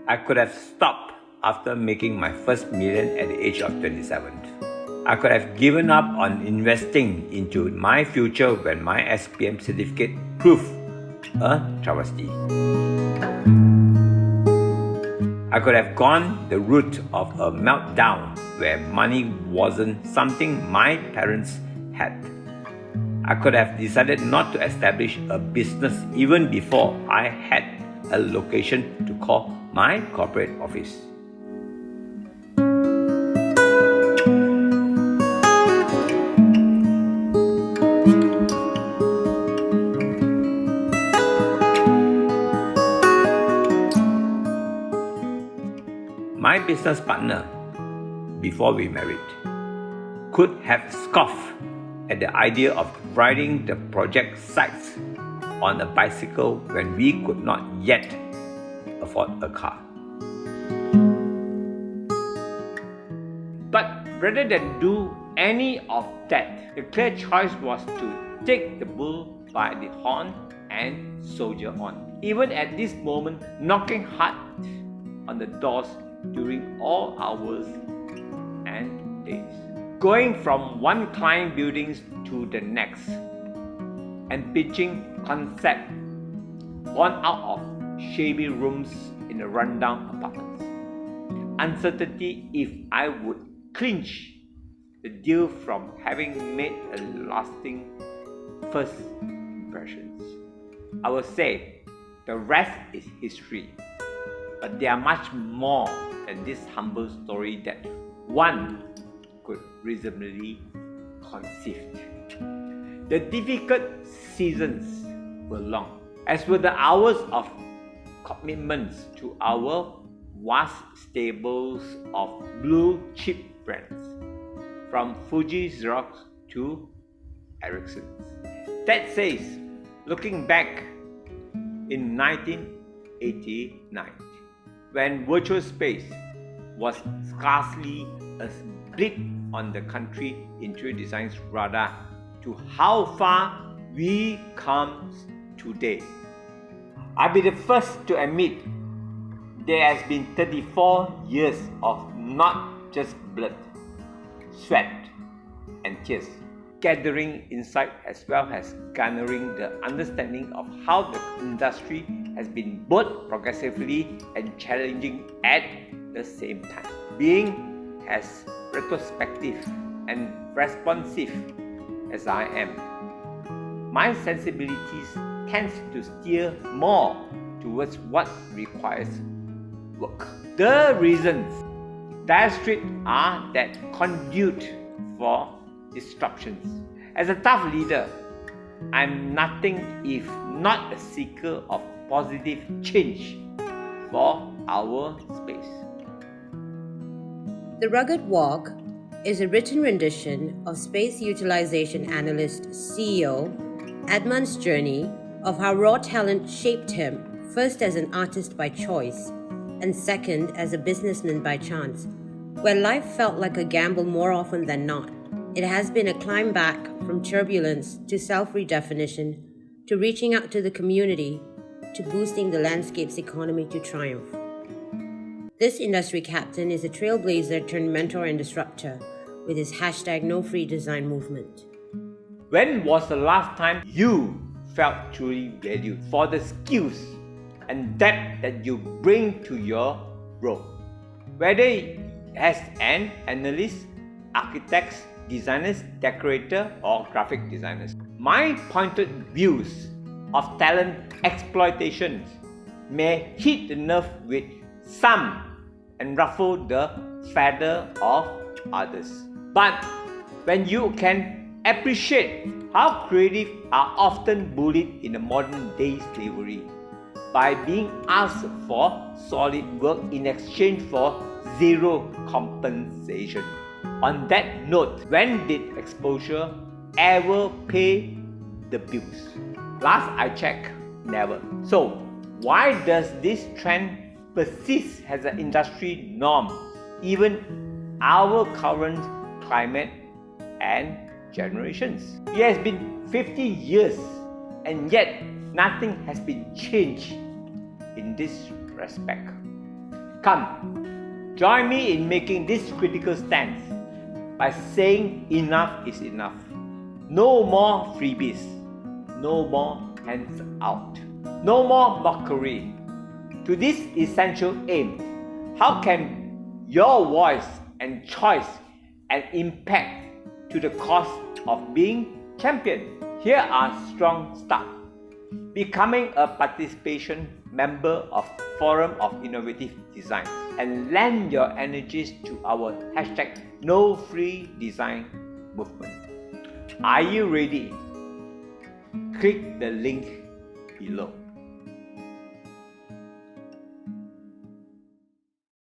I could have stopped after making my first million at the age of 27. I could have given up on investing into my future when my SPM certificate proved a travesty. I could have gone the route of a meltdown where money wasn't something my parents had. I could have decided not to establish a business even before I had a location to call my corporate office. My business partner, before we married, could have scoffed at the idea of riding the project sites on a bicycle when we could not yet afford a car. But rather than do any of that, the clear choice was to take the bull by the horn and soldier on. Even at this moment, knocking hard on the doors during all hours and days. Going from one client buildings to the next and pitching concept born out of shabby rooms in the rundown apartments. Uncertainty if I would clinch the deal from having made a lasting first impressions. I will say the rest is history, but there are much more than this humble story that one could reasonably conceive. The difficult seasons were long, as were the hours of commitments to our vast stables of blue chip brands, from Fuji Xerox to Ericsson. That says, looking back in 1989, when virtual space was scarcely a blip on the country interior design's radar, to how far we come today. I'll be the first to admit there has been 34 years of not just blood, sweat, and tears, gathering insight as well as garnering the understanding of how the industry has been both progressively and challenging at the same time. Being as retrospective and responsive as I am, my sensibilities tends to steer more towards what requires work. The reasons Dire Straits are that conduit for disruptions. As a tough leader, I'm nothing if not a seeker of positive change for our space. The Rugged Walk is a written rendition of space utilization analyst CEO Edmund's journey of how raw talent shaped him, first as an artist by choice, and second as a businessman by chance, where life felt like a gamble more often than not. It has been a climb back from turbulence to self-redefinition, to reaching out to the community, to boosting the landscape's economy to triumph. This industry captain is a trailblazer turned mentor and disruptor with his #NoFreeDesign movement. When was the last time you felt truly valued for the skills and depth that you bring to your role? Whether as an analyst, architect, designers, decorator, or graphic designers. My pointed views of talent exploitation may hit the nerve with some and ruffle the feather of others. But when you can appreciate how creative are often bullied in the modern day slavery by being asked for solid work in exchange for zero compensation. On that note, when did exposure ever pay the bills? Last I checked, never. So, why does this trend persist as an industry norm, even our current climate and generations? It has been 50 years and yet nothing has been changed in this respect. Come, join me in making this critical stance by saying enough is enough. No more freebies. No more hands out. No more mockery. To this essential aim, how can your voice and choice and impact to the cause of being championed? Here are strong steps. Becoming a participation member of Forum of Innovative Design and lend your energies to our #NoFreeDesign movement. Are you ready? Click the link below.